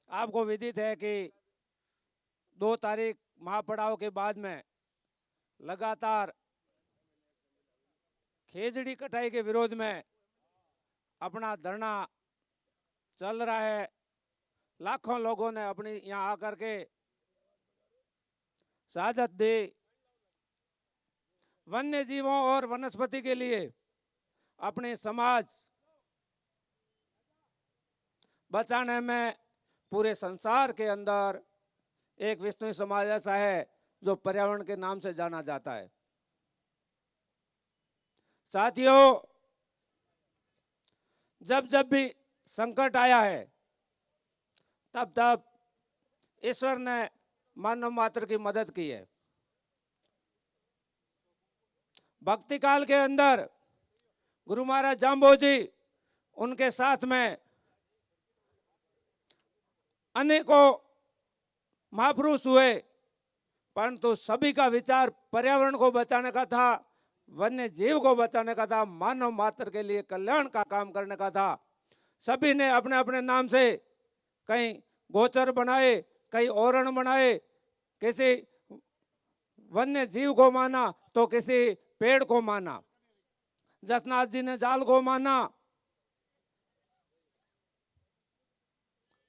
आपको विदित है कि 2 तारीख महापड़ाव के बाद में लगातार खेजड़ी कटाई के विरोध में अपना धरना चल रहा है। लाखों लोगों ने अपनी यहाँ आकर के शहादत दी। वन्य जीवों और वनस्पति के लिए अपने समाज बचाने में पूरे संसार के अंदर एक विष्णु समाज ऐसा है जो पर्यावरण के नाम से जाना जाता है। साथियों, जब जब भी संकट आया है तब तब ईश्वर ने मानव मात्र की मदद की है। भक्ति काल के अंदर गुरु महाराज जाम्बो जी, उनके साथ में अनेकों महापुरुष हुए, परंतु सभी का विचार पर्यावरण को बचाने का था, वन्य जीव को बचाने का था, मानव मात्र के लिए कल्याण का काम करने का था। सभी ने अपने अपने नाम से कहीं गोचर बनाए, कहीं ओरण बनाए, किसी वन्य जीव को माना तो किसी पेड़ को माना। जसनाथ जी ने जाल को माना।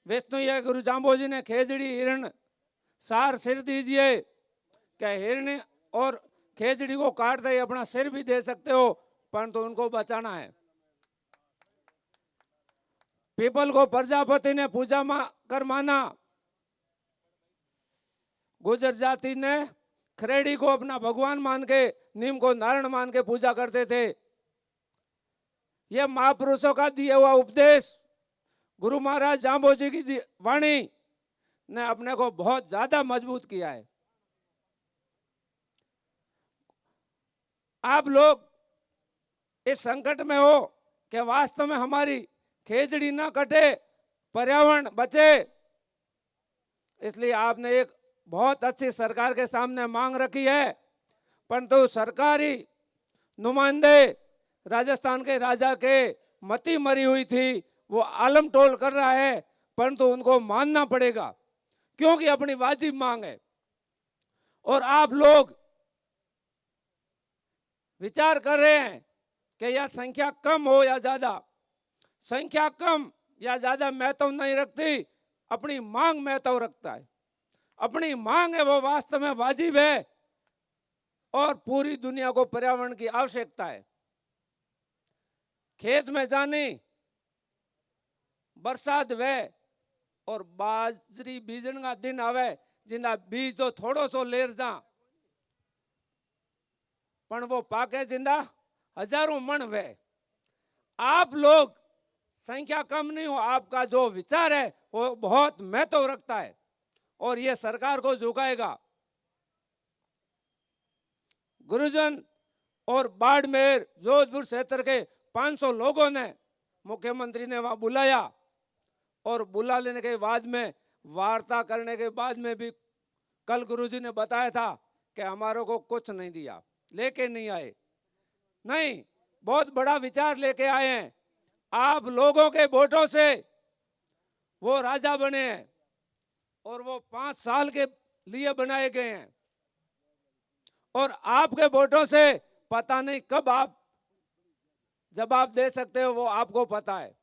विष्णु या गुरु जाम्बो जी ने खेजड़ी हिरण सार सिर दीजिए। क्या हिरण और खेजड़ी को काट दे अपना सिर भी दे सकते हो, परंतु उनको बचाना है। पीपल को प्रजापति ने पूजा कर माना। गुजर जाति ने खरेड़ी को अपना भगवान मान के, नीम को नारायण मान के पूजा करते थे। यह महापुरुषों का दिया हुआ उपदेश, गुरु महाराज जाम्बो जी की वाणी ने अपने को बहुत ज्यादा मजबूत किया है। आप लोग इस संकट में हो कि वास्तव में हमारी खेजड़ी ना कटे, पर्यावरण बचे, इसलिए आपने एक बहुत अच्छी सरकार के सामने मांग रखी है। परंतु सरकारी नुमाइंदे राजस्थान के राजा के मती मरी हुई थी, वो आलम टोल कर रहा है, परंतु उनको मानना पड़ेगा क्योंकि अपनी वाजिब मांग है। और आप लोग विचार कर रहे हैं कि यह संख्या कम हो या ज्यादा। संख्या कम या ज्यादा महत्व नहीं रखती, अपनी मांग महत्व रखता है। अपनी मांग है वो वास्तव में वाजिब है और पूरी दुनिया को पर्यावरण की आवश्यकता है। खेत में जाने बरसात वे और बाजरी बीजन का दिन आवे, जिंदा बीज तो थोड़ो सो लेर जा, पण वो पाके जिंदा हजारों मन वे। आप लोग संख्या कम नहीं हो, आपका जो विचार है वो बहुत महत्व रखता है और ये सरकार को झुकाएगा। गुरुजन और बाड़मेर जोधपुर क्षेत्र के 500 लोगों ने मुख्यमंत्री ने वहां बुलाया और बुला लेने के बाद में वार्ता करने के बाद में भी कल गुरुजी ने बताया था कि हमारों को कुछ नहीं दिया, लेके नहीं आए। नहीं, बहुत बड़ा विचार लेके आए हैं। आप लोगों के वोटों से वो राजा बने हैं और वो 5 साल के लिए बनाए गए हैं और आपके वोटों से पता नहीं कब आप जवाब दे सकते हो, वो आपको पता है।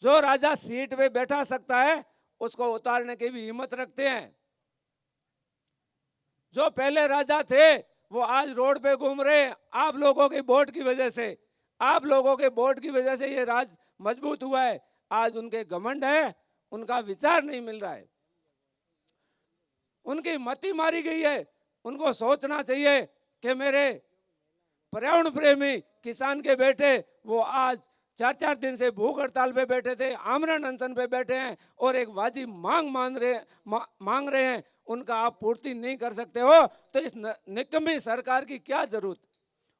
जो राजा सीट पे बैठा सकता है उसको उतारने की भी हिम्मत रखते हैं। जो पहले राजा थे वो आज रोड पे घूम रहे हैं आप लोगों के वोट की वजह से। आप लोगों के वोट की वजह से ये राज मजबूत हुआ है। आज उनके घमंड है, उनका विचार नहीं मिल रहा है, उनकी मति मारी गई है। उनको सोचना चाहिए कि मेरे पर्यावरण प्रेमी किसान के बेटे वो आज 4-4 दिन से भूख हड़ताल पे बैठे थे, आमरण अनशन पे बैठे हैं और एक वाजिब मांग रहे हैं, उनका आप पूर्ति नहीं कर सकते हो तो इस निकम्मी सरकार की क्या जरूरत।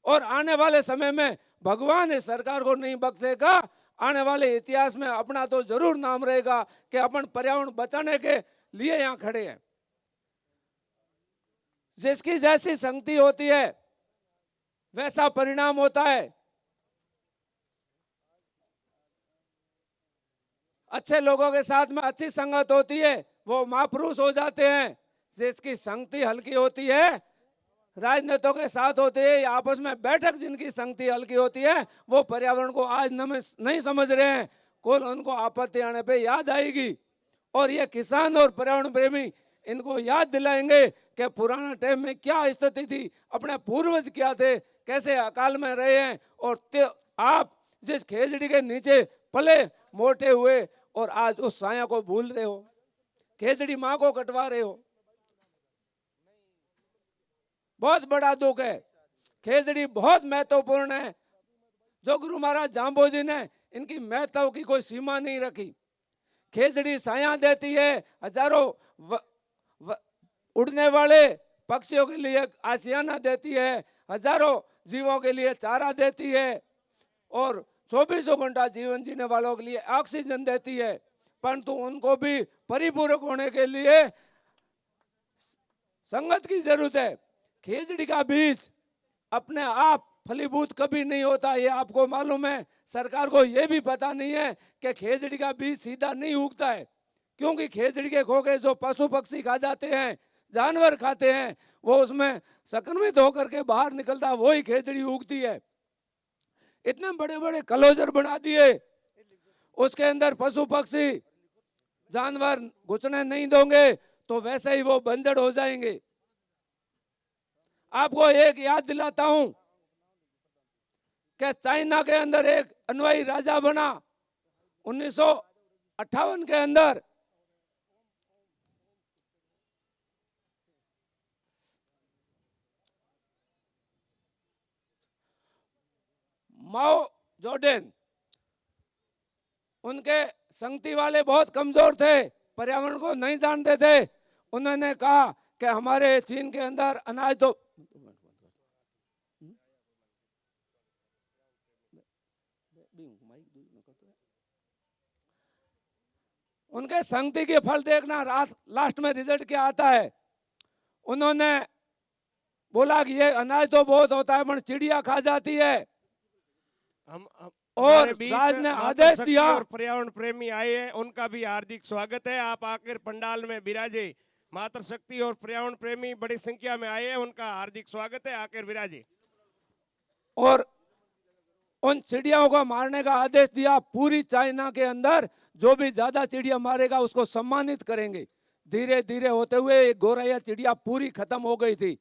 और आने वाले समय में भगवान इस सरकार को नहीं बख्शेगा। आने वाले इतिहास में अपना तो जरूर नाम रहेगा कि अपन पर्यावरण बचाने के लिए यहाँ खड़े हैं। जिसकी जैसी संगति होती है वैसा परिणाम होता है। अच्छे लोगों के साथ में अच्छी संगत होती है, वो महापुरुष हो जाते हैं। जिसकी संगति हल्की होती है, राजनेताओं के साथ होते हैं, आपस में बैठक जिनकी संगति हल्की होती है, वो पर्यावरण को आज नहीं समझ रहे हैं। कल उनको आपत्ति आने पे याद आएगी। और ये किसान और पर्यावरण प्रेमी इनको याद दिलाएंगे कि पुराना टाइम में क्या स्थिति थी, अपने पूर्वज क्या थे, कैसे अकाल में रहे हैं। और आप जिस खेजड़ी के नीचे पले मोटे हुए और आज उस साया को भूल रहे हो, खेजड़ी माँ को कटवा रहे हो, बहुत बड़ा दुख है। खेजड़ी बहुत महत्वपूर्ण है। जो गुरु महाराज जाम्बो जी ने इनकी महत्व की कोई सीमा नहीं रखी। खेजड़ी साया देती है, हजारों उड़ने वाले पक्षियों के लिए आशियाना देती है, हजारों जीवों के लिए चारा देती है और 24 घंटा जीवन जीने वालों के लिए ऑक्सीजन देती है। परंतु उनको भी परिपूरक होने के लिए संगत की जरूरत है। खेजड़ी का बीज अपने आप फलीभूत कभी नहीं होता, ये आपको मालूम है। सरकार को ये भी पता नहीं है कि खेजड़ी का बीज सीधा नहीं उगता है, क्योंकि खेजड़ी के खोखे जो पशु पक्षी खा जाते हैं, जानवर खाते हैं, वो उसमें संक्रमित होकर के बाहर निकलता, वही खेजड़ी उगती है। इतने बड़े बड़े क्लोजर बना दिए, उसके अंदर पशु पक्षी जानवर घुसने नहीं दोगे तो वैसे ही वो बंजर हो जाएंगे। आपको एक याद दिलाता हूं कि चाइना के अंदर एक अनुयायी राजा बना 1958 के अंदर। माओ जोडेन, उनके संगति वाले बहुत कमजोर थे, पर्यावरण को नहीं जानते थे। उन्होंने कहा कि हमारे चीन के अंदर अनाज तो उनके संगति के फल देखना, लास्ट में रिजल्ट क्या आता है। उन्होंने बोला कि ये अनाज तो बहुत होता है पर चिड़िया खा जाती है। और राज ने आदेश दिया। और पर्यावरण प्रेमी आए हैं, उनका भी हार्दिक स्वागत है। आप आकर पंडाल में विराजे। मातृशक्ति और पर्यावरण प्रेमी बड़ी संख्या में आए हैं, उनका हार्दिक स्वागत है, आकर विराजे। और उन चिड़ियाओं को मारने का आदेश दिया। पूरी चाइना के अंदर जो भी ज्यादा चिड़िया मारेगा उसको सम्मानित करेंगे। धीरे धीरे होते हुए गोरैया चिड़िया पूरी खत्म हो गई थी।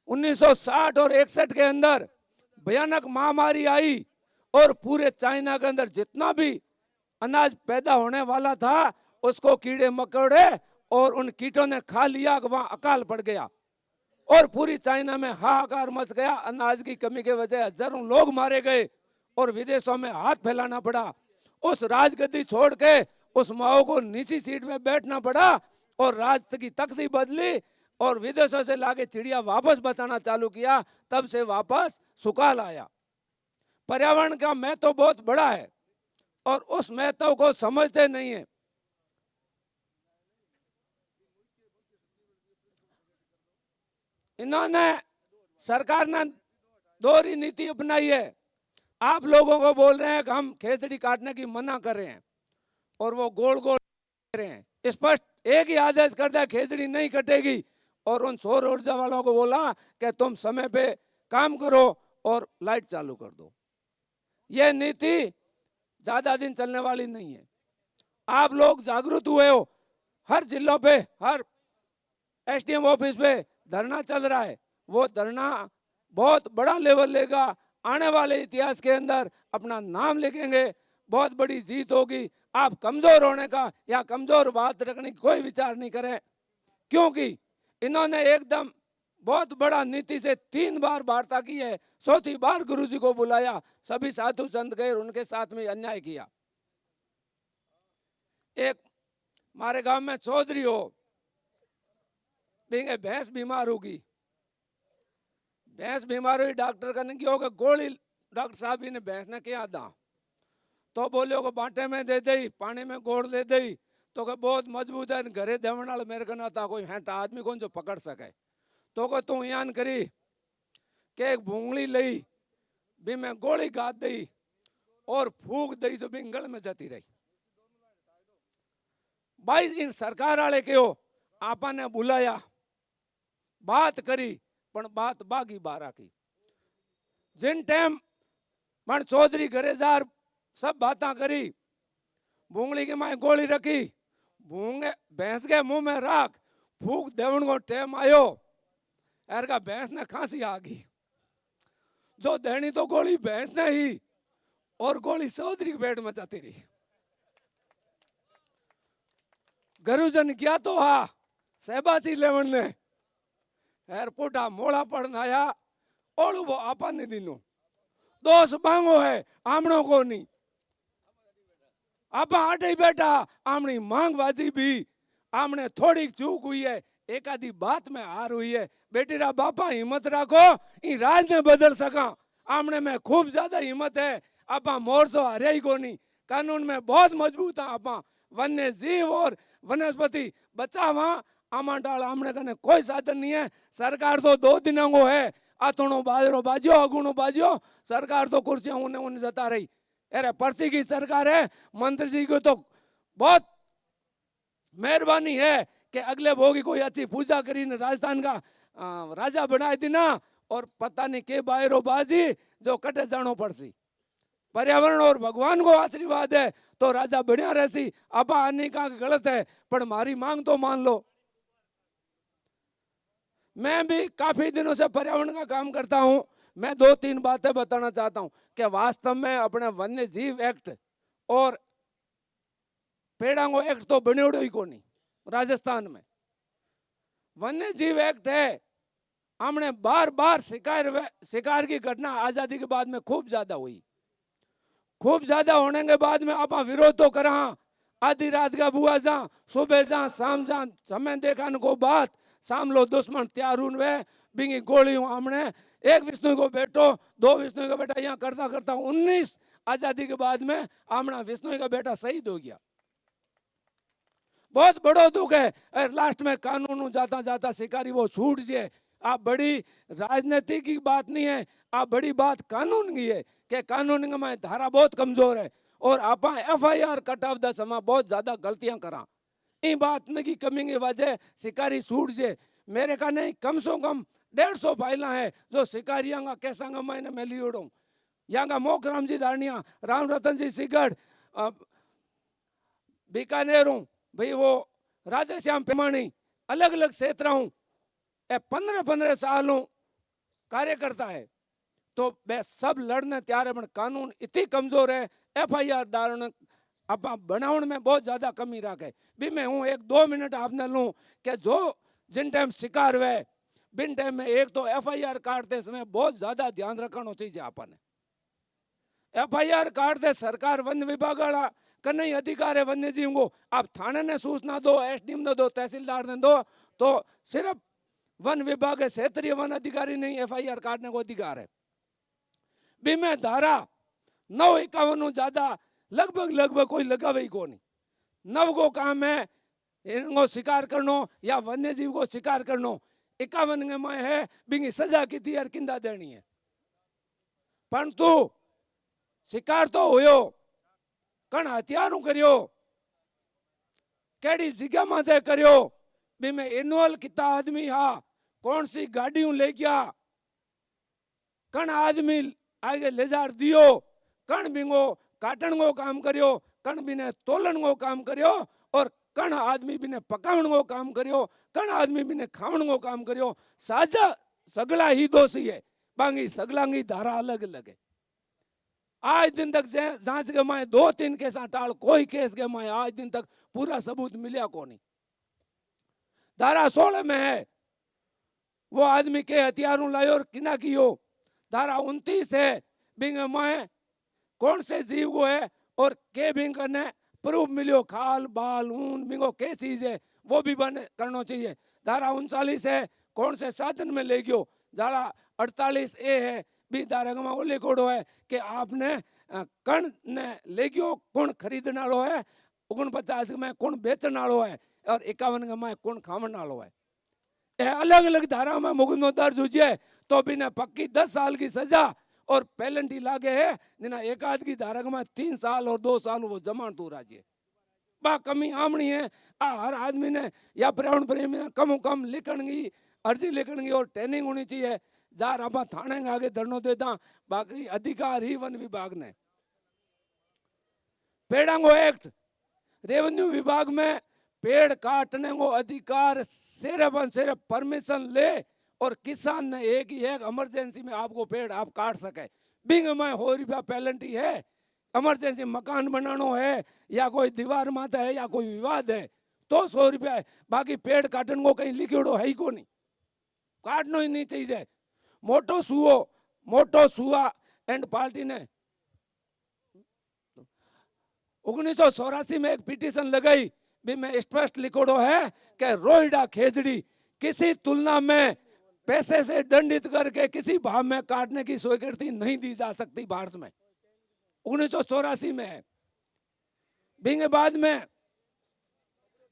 1960 और 61 के अंदर भयानक महामारी आई और पूरे चाइना के अंदर जितना भी अनाज पैदा होने वाला था उसको कीड़े मकोड़े और उन कीटों ने खा लिया कि वहां अकाल पड़ गया और पूरी चाइना में हाहाकार मच गया। अनाज की कमी के वजह हजारों लोग मारे गए और विदेशों में हाथ फैलाना पड़ा। उस राजगद्दी छोड़ के उस माओ को नीची सीट में बैठना पड़ा और राज की तख्ती बदली और विदेशों से लाके चिड़िया वापस बचाना चालू किया। तब से वापस सुकाल आया। पर्यावरण का महत्व बहुत बड़ा है और उस महत्व को समझते नहीं है। इन्होंने सरकार ने दोहरी नीति अपनाई है। आप लोगों को बोल रहे हैं कि हम खेजड़ी काटने की मना कर रहे हैं और वो गोल गोल कर रहे हैं। स्पष्ट एक ही आदेश करता है, खेजड़ी नहीं कटेगी। और उन सौर ऊर्जा वालों को बोला कि तुम समय पे काम करो और लाइट चालू कर दो। यह नीति ज्यादा दिन चलने वाली नहीं है। आप लोग जागरूक हुए हो। हर जिलों पे, हर एसडीएम ऑफिस पे धरना चल रहा है। वो धरना बहुत बड़ा लेवल लेगा। आने वाले इतिहास के अंदर अपना नाम लिखेंगे, बहुत बड़ी जीत होगी। आप कमजोर होने का या कमजोर बात रखने की कोई विचार नहीं करें, क्योंकि इन्होंने एकदम बहुत बड़ा नीति से 3 बार वार्ता की है। 4थी बार गुरुजी को बुलाया, सभी साधु संत गए, उनके साथ में अन्याय किया। एक हमारे गांव में चौधरी हो, भैंस बीमार होगी। भैंस बीमार हुई, डॉक्टर कहने की होगा गोली, डॉक्टर साहब ने भैंस ने क्या दा, तो बोले को बांटे में दे दी, पानी में गोड़ दे दी। तो के बहुत मजबूत है, घरे देवन वाला मेरे को ना था कोई हेटा आदमी कौन जो पकड़ सके। तो को तू यान करी के एक भूंगली लई भी मैं गोली गाद दी और फूक दी जो बिंगल में जाती रही। भाई इन सरकार वाले कहो आपा ने बुलाया बात करी पण बात बागी बारा की जिन टाइम मन चौधरी घरेजार सब बातें करी भूंगली के माए गोली रखी भूंगे भैंस के मुंह में राख फूक देवन को टाइम आयो एर का भैंस ने खांसी आ गई जो देनी तो गोली भैंस ने ही और गोली चौधरी के पेट में जाती रही गरुजन गया तो हा सहबासी लेवन ने एयरपोर्ट मोड़ा पड़न आया और वो आपा ने दिनो दोस्त मांगो है आमणो को नहीं आपा आटे ही बैठा आमणी मांग वाजी भी आमने थोड़ी चूक हुई है एक आधी बात में हार हुई है बेटी रा बापा हिम्मत राखो इन राज ने बदल सका आमने में खूब ज्यादा हिम्मत है आपा मोरसो हारे ही को नहीं कानून में बहुत मजबूत है आपा वन्य जीव और वनस्पति बचावा आमा डाल आमने कने कोई साधन नहीं है सरकार तो 2 दिनों को है आतुणो बाजरो बाजो अगुणो बाजो सरकार तो कुर्सियां उन्हें उन्हें जता रही अरे पर्ची की सरकार है मंत्री जी को तो बहुत मेहरबानी है कि अगले भोगी कोई अच्छी पूजा करी राजस्थान का राजा बनाए देना और पता नहीं के बायरो बाजी जो कटे जानो पड़सी पर्यावरण और भगवान को आशीर्वाद है तो राजा बढ़िया रहसी आपा आने का गलत है पर मारी मांग तो मान लो मैं भी काफी दिनों से पर्यावरण का काम करता हूं मैं 2-3 बातें बताना चाहता हूं कि वास्तव में अपने वन्य जीव एक्ट और पेड़ांगो एक्ट तो बनेड़ो ही को नहीं राजस्थान में वन्य जीव एक्ट है हमने बार बार शिकार की घटना आजादी के बाद में खूब ज्यादा हुई खूब ज्यादा होने के बाद में आप विरोध तो करा आधी रात का बुआ जा सुबह जा शाम जा समय देखने को बात शाम लो दुश्मन तैयार हुए बिंगी गोली हमने एक विष्णु को बेटो 2 विष्णु का बेटा यहाँ करता करता 19 आजादी के बाद में आमना विष्णु का बेटा शहीद हो गया बहुत बड़ो दुख है और लास्ट में कानून जाता जाता शिकारी वो छूट जाए आप बड़ी राजनीति की बात नहीं है आप बड़ी बात कानून की है कि कानून में धारा बहुत कमजोर है और आप FIR कट ऑफ द समय बहुत ज्यादा गलतियां करा इन बात की कमी की वजह शिकारी छूट जाए मेरे का नहीं कम से कम 150 फाइल है जो शिकारियों का कैसा मैंने मैं लियोड़ू यहाँ का मोकराम जी दानिया राम रतन जी सिगड़ बीकानेर हूँ भाई वो राधे श्याम पेमाणी अलग अलग क्षेत्र हूँ 15-15 साल हूँ कार्य करता है तो वे सब लड़ने तैयार है कानून इतनी कमजोर है FIR दारण आप बनावन में बहुत ज्यादा कमी रखे भी मैं हूँ 1-2 मिनट आपने लूँ कि जो जिन टाइम शिकार हुए बिन टाइम में एक तो FIR काटते समय बहुत ज्यादा ध्यान रखना चाहिए आपने FIR काटते सरकार वन विभाग वाला कन्हई अधिकार है वन्य जीव को आप थाने ने सूचना दो SDM ने दो तहसीलदार ने दो तो सिर्फ वन विभाग है क्षेत्रीय वन अधिकारी नहीं FIR काटने को अधिकार है भी मैं धारा 951 ज्यादा लगभग कोई लगावे ही को नहीं 9 को काम है इनको शिकार करनो या वन्य जीव को शिकार करनो 51 में है बिंगी सजा की थी किंदा देनी है परंतु शिकार तो होयो कण हथियारों करियो केड़ी जगह माथे करियो भी मैं इन्वॉल्व किता आदमी हा कौन सी गाड़ियों ले गया कण आदमी आगे ले जा दियो कण बिंगो काटन को काम करियो कण बिने तोलन को काम करियो और कण आदमी बिने पकावन को काम करियो कण आदमी बिने खावन को काम करियो साजा सगला ही दोषी है बांगी सगला की धारा अलग अलग है आज दिन तक जांच के माए 2-3 केस टाल कोई केस के माए आज दिन तक पूरा सबूत मिलिया को नहीं धारा 16 में है वो आदमी के हथियारों लायो और किना कियो धारा 29 है बिंग माए कौन से जीव को है और के बिंग ने प्रूफ मिलियो खाल बाल ऊन बिंगो के चीज है वो भी बन करना चाहिए धारा 39 है कौन से साधन में ले गयो धारा 48 ए है भी धारा में वो लिखोड़ो है कि आपने कण ने ले गयो कौन खरीदने वालो है 49 में कौन बेचने वालो है और 51 में कौन खावन वालो है अलग अलग धारा में मुकदमा दर्ज हो जाए तो बिना पक्की 10 साल की सजा और पेनल्टी लागे है जिना एक आध की धारा में 3 साल और 2 साल वो जमानत हो राजी बा कमी आमणी है। आ हर आदमी ने या पर्यावरण प्रेमी ने कम लिखण की अर्जी लिखण की और ट्रेनिंग होनी चाहिए। जार आप थाने के आगे धरनो देता, बाकी अधिकार ही वन विभाग ने। पेड़ांगो एक्ट, रेवेन्यू विभाग में पेड़ काटने को अधिकार सिर्फ और सिर्फ परमिशन ले और किसान ने एक ही एक इमरजेंसी में आपको पेड़ आप काट सके। बिंग में ₹100 पेनल्टी है। इमरजेंसी मकान बनाना है या कोई दीवार माता है या कोई विवाद है तो ₹100 है। बाकी पेड़ काटने को कहीं लिखिड़ो है ही को नहीं, काटना ही नहीं चाहिए। मोटो सुआ एंड पार्टी ने 1984 में एक पिटीशन लगाई, भी में स्पष्ट लिखोड़ो है कि रोहिड़ा खेजड़ी किसी तुलना में पैसे से दंडित करके किसी भाव में काटने की स्वीकृति नहीं दी जा सकती भारत में। 1984 में है। बिंगे बाद में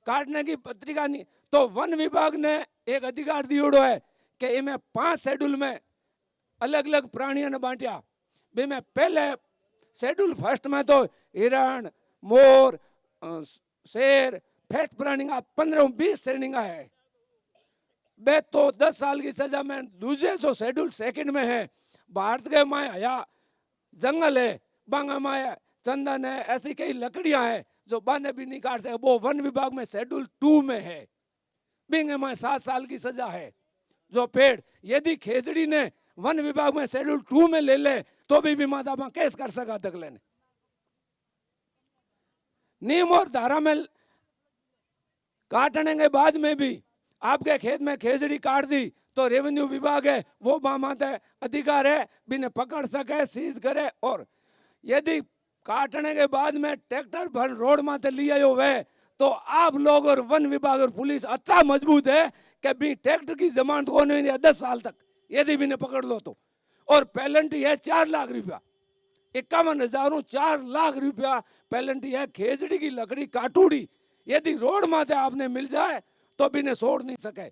काटने की पत्रिका नहीं तो वन विभाग ने एक अधिकार दियोड़ो है कि इनमें 5 शेड्यूल में अलग अलग प्राणियों ने बांटिया। भी में पहले शेड्यूल फर्स्ट में तो हिरण, मोर, शेर, फैट प्राणी का 15-20 श्रेणी का है। बे तो 10 साल की सजा में दूसरे जो शेड्यूल सेकंड में है। भारत के माए हया जंगल है, बांगा माए चंदन है, ऐसी कई लकड़ियां है जो बाने भी नहीं काट सके, वो वन विभाग में शेड्यूल 2 में है। बिंगे में 7 साल की सजा है। जो पेड़ यदि खेजड़ी ने वन विभाग में शेड्यूल 2 में ले ले तो भी माता केस कर सका दगले ने। नियम और धारा में काटने के बाद में भी आपके खेत में खेजड़ी काट दी तो रेवेन्यू विभाग है वो माते अधिकार है बिना पकड़ सके, सीज करे। और यदि काटने के बाद में ट्रैक्टर भर रोड माते लिया हुए तो आप लोग और वन विभाग और पुलिस अच्छा मजबूत है कि भी ट्रैक्टर की जमानत को नहीं है 10 साल तक यदि भी पकड़ लो तो। और पेनल्टी है 4 लाख रुपया, 51,000 4 लाख रुपया पेनल्टी है। खेजड़ी की लकड़ी काटूड़ी यदि रोड माते आपने मिल जाए तो भी ने छोड़ नहीं सके।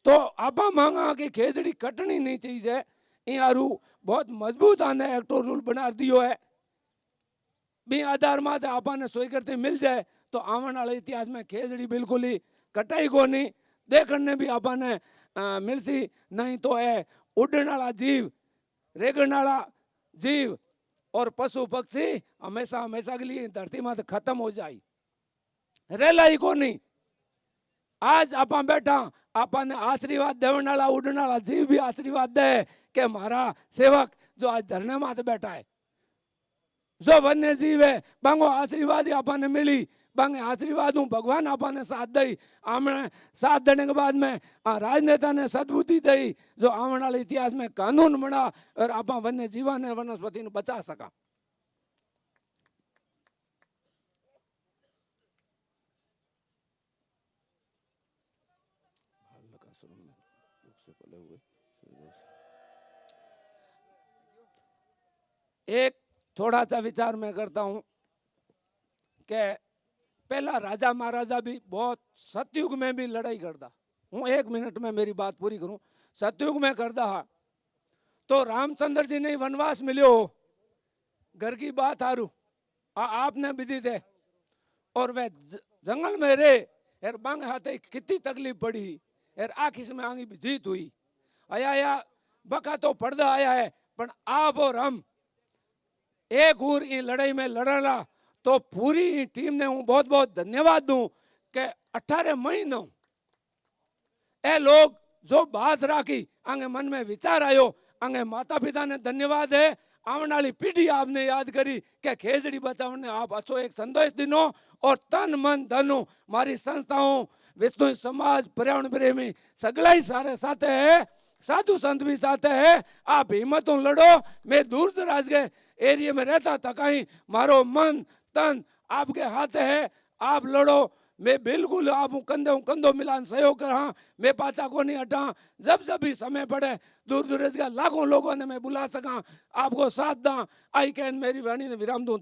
तो आप मांगा कि खेजड़ी कटनी नहीं चाहिए। यारू बहुत मजबूत आने एक्टो रूल बना दियो है। भी आधार माते आपने स्वीकृति मिल जाए तो आने वाले इतिहास में खेजड़ी बिल्कुल ही कटाई को नहीं देखने भी आपने मिलसी। नहीं तो है उड़ने वाला जीव, रेगण वाला जीव और पशु पक्षी हमेशा हमेशा के लिए धरती में खत्म हो जाए, रेला ही को नहीं। आज आप बैठा आपने आशीर्वाद देने वाला उड़ने वाला जीव भी आशीर्वाद दे कि हमारा सेवक जो आज धरने माते बैठा है जो वन्य जीव है बांगो आशीर्वाद ही आपने मिली। बांगे आशीर्वाद हूँ भगवान आपने साथ दई। आमने साथ देने के बाद में राजनेता ने सद्बुद्धि दी जो आने वाले इतिहास में कानून बना और आप वन्य जीवा ने वनस्पति ने बचा सका। एक थोड़ा सा विचार मैं करता हूं कि पहला राजा महाराजा भी बहुत सतयुग में भी लड़ाई करता हूँ। 1 मिनट में मेरी बात पूरी करूं। सतयुग में करता तो रामचंद्र जी ने वनवास मिलो घर की बात हारू आपने विधि थे और वह जंगल में रहे यार बांग हाथे कितनी तकलीफ पड़ी यार आखिर में आगे भी जीत हुई। आया बका तो पर्दा आया है पर आप और हम एक और इन लड़ाई में लड़ना तो पूरी टीम ने हूँ बहुत बहुत धन्यवाद दूं कि 18 महीनों ए लोग जो बात राखी आगे मन में विचार आयो आगे माता पिता ने धन्यवाद है। आने वाली पीढ़ी आपने याद करी कि खेजड़ी बचाने आप अच्छो एक संदेश दिनो और तन मन धनो मारी संस्थाओं विष्णु समाज पर्यावरण प्रेमी सगला ही सारे साथ है, साधु संत भी साथ है। आप हिम्मतों लड़ो। मैं दूर दराज के एरिया में रहता था कहीं मारो मन तन आपके हाथ है, आप लड़ो। मैं बिल्कुल आप कंधों मिलान सहयोग करा। मैं पाचा को नहीं हटा। जब भी समय पड़े दूर दूर के लाखों लोगों ने मैं बुला सका आपको साथ दा। आई कैन मेरी वाणी ने विराम दूं।